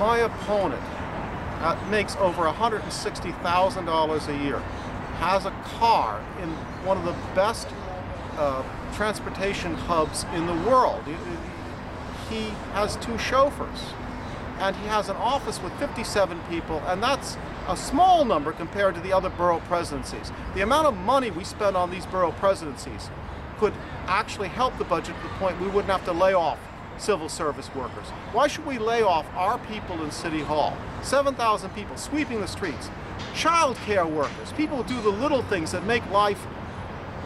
My opponent makes over $160,000 a year, has a car in one of the best transportation hubs in the world. He has 2 chauffeurs, and he has an office with 57 people, and that's a small number compared to the other borough presidencies. The amount of money we spend on these borough presidencies could actually help the budget to the point we wouldn't have to lay off civil service workers. Why should we lay off our people in City Hall? 7,000 people sweeping the streets, child care workers, people who do the little things that make life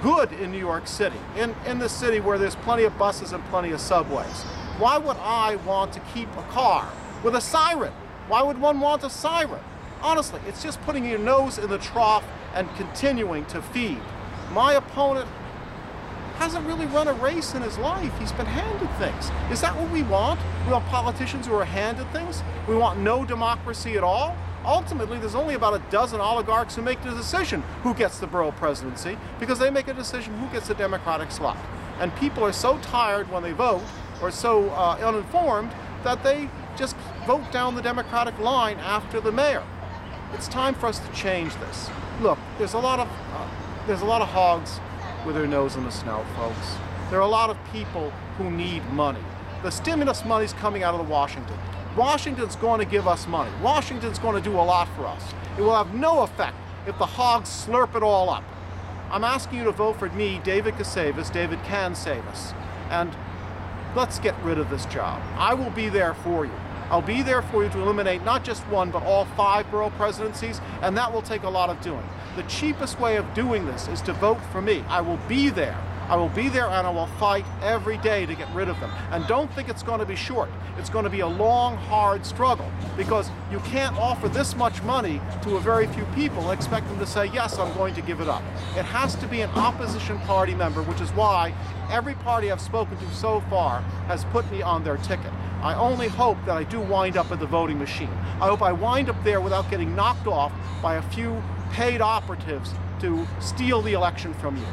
good in New York City, in the city where there's plenty of buses and plenty of subways. Why would I want to keep a car with a siren? Why would one want a siren? Honestly, it's just putting your nose in the trough and continuing to feed. My opponent hasn't really run a race in his life. He's been handed things. Is that what we want? We want politicians who are handed things? We want no democracy at all? Ultimately, there's only about a dozen oligarchs who make the decision who gets the borough presidency, because they make a decision who gets the Democratic slot. And people are so tired when they vote, or so uninformed, that they just vote down the Democratic line after the mayor. It's time for us to change this. Look, there's a lot of hogs with their nose in the snow, folks. There are a lot of people who need money. The stimulus money's coming out of Washington. Washington's going to give us money. Washington's going to do a lot for us. It will have no effect if the hogs slurp it all up. I'm asking you to vote for me, David Casavis. David can save us. And let's get rid of this job. I will be there for you. I'll be there for you to eliminate not just one, but all 5 borough presidencies, and that will take a lot of doing. The cheapest way of doing this is to vote for me. I will be there. I will be there, and I will fight every day to get rid of them. And don't think it's going to be short. It's going to be a long, hard struggle, because you can't offer this much money to a very few people and expect them to say, yes, I'm going to give it up. It has to be an opposition party member, which is why every party I've spoken to so far has put me on their ticket. I only hope that I do wind up at the voting machine. I hope I wind up there without getting knocked off by a few paid operatives to steal the election from you.